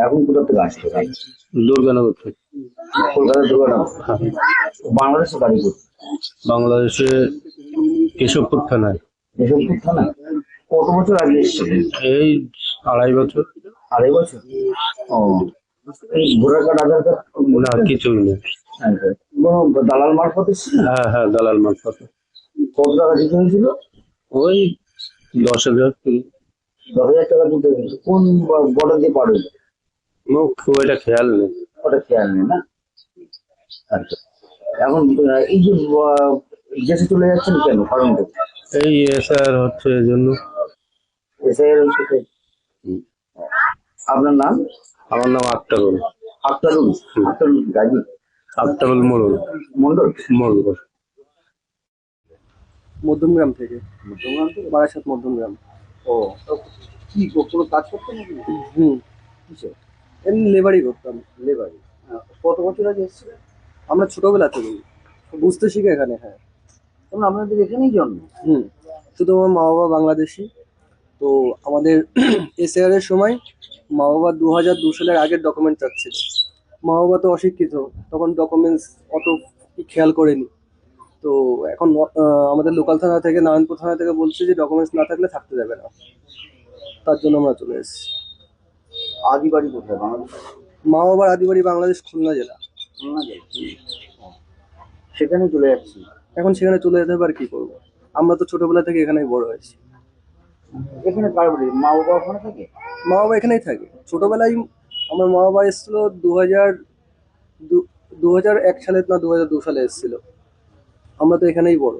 এখন কোথা থেকে আসছে? দুর্গানগর থেকে। কলকাতা দুর্গানগর। বাংলাদেশে বাড়ি করছে? বাংলাদেশে কেশবপুর থানায়। কেশবপুর থানা। কত বছর আগে এসেছিলেন? এই 2.5 বছর। 2.5 বছর? ও, এই ভোটার কার্ড আধার কার্ড না, কিছুই নেই। কোনো দালাল মারফত এসেছিল? হ্যাঁ হ্যাঁ, দালাল মারফত। কত টাকা দিতে হয়েছিল? ওই 10,000। 10,000 টাকা দিতে হয়েছিল। কোন বর্ডার দিয়ে পার হয়েছে? খুব একটা খেয়াল নেই। ওটা খেয়াল নেই না? আচ্ছা, এখন এই যে দেশে চলে যাচ্ছেন কেন, কারণটা? এই এসআর হচ্ছে এই জন্য। এসআইয়ের সাথে? আপনার নাম? আমার নাম আক্তারুল। আক্তারুল? আক্তারুল গাজী? আক্তারুল মন্ডল। মন্ডল? মন্ডল। মধ্যমগ্রাম থেকে। মধ্যমগ্রাম থেকে? বারাসাত মধ্যমগ্রাম। ও, কি কোনো কাজ করতেন নাকি? কিসে? এমনি লেবারই করতাম। লেবারি? কত বছর আগে এসেছিলেন? আমরা ছোটবেলা থেকেই বুঝতে শিখে এখানে। হ্যাঁ, তখন আপনাদের এখানেই জন্ম? শুধু আমার মা বাবা বাংলাদেশি। তো আমাদের এসআর এর সময় মা বাবা 2002 সালের আগের ডকুমেন্ট চাচ্ছিল। মা বাবা তো অশিক্ষিত, তখন ডকুমেন্টস অত খেয়াল করেনি। তো এখন আমাদের লোকাল থানা থেকে, নারায়ণপুর থানা থেকে বলছে যে ডকুমেন্টস না থাকলে থাকতে যাবে না। তার জন্য আমরা চলে এসেছি। আদি বাড়ি কোথায় বাংলাদেশ? মা বাবার আদি বাড়ি বাংলাদেশ, খুলনা জেলা। খুলনা যায়? সেখানে চলে যাচ্ছি। এখন সেখানে চলে যেতে হবে, আর কি করবো? আমরা তো ছোটবেলা থেকে এখানেই বড় হয়েছি। এখানে কার বাড়ি? মা বাবা ওখানে থাকে? মা বাবা এখানেই থাকে। ছোটবেলায় আমার মা বাবা এসেছিল 2001 সালে, না 2002 সালে এসেছিল। আমরা তো এখানেই বড়,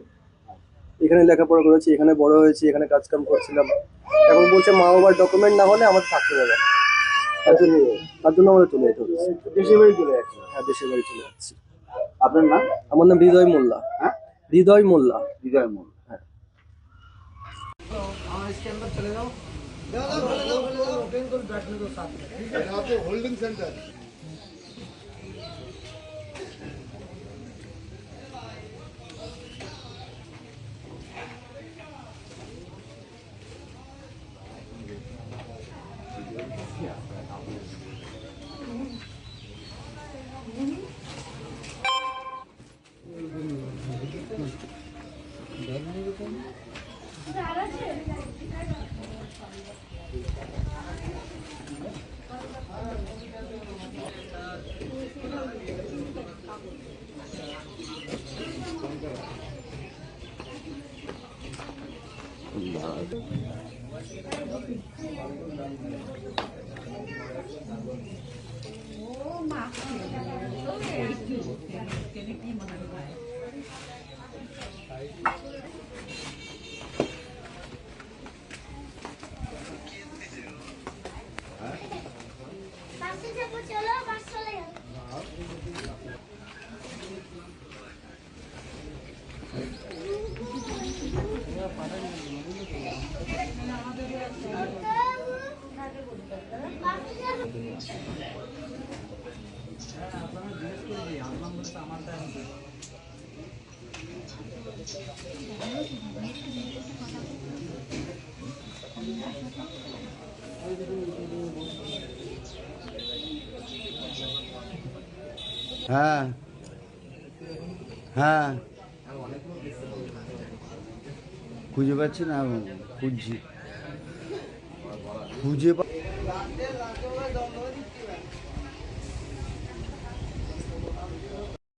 এখানে লেখাপড়া করেছি, এখানে বড় হয়েছি, এখানে কাজকাম করছিলাম। এখন বলছে মা বাবার ডকুমেন্ট না হলে আমাদের থাকতে দেবে না। তার জন্য আমাদের চলে যেতে হচ্ছে। দেশের বাড়ি চলে যাচ্ছি? হ্যাঁ, দেশের বাড়ি চলে যাচ্ছি। আপনার নাম? আমার নাম হৃদয় মোল্লা। হ্যাঁ, হৃদয় মোল্লা। হৃদয় মোল্লা। হ্যাঁ। Holding centre. হ্যাঁ হ্যাঁ, খুঁজে পাচ্ছি না, খুঁজছি, খুঁজে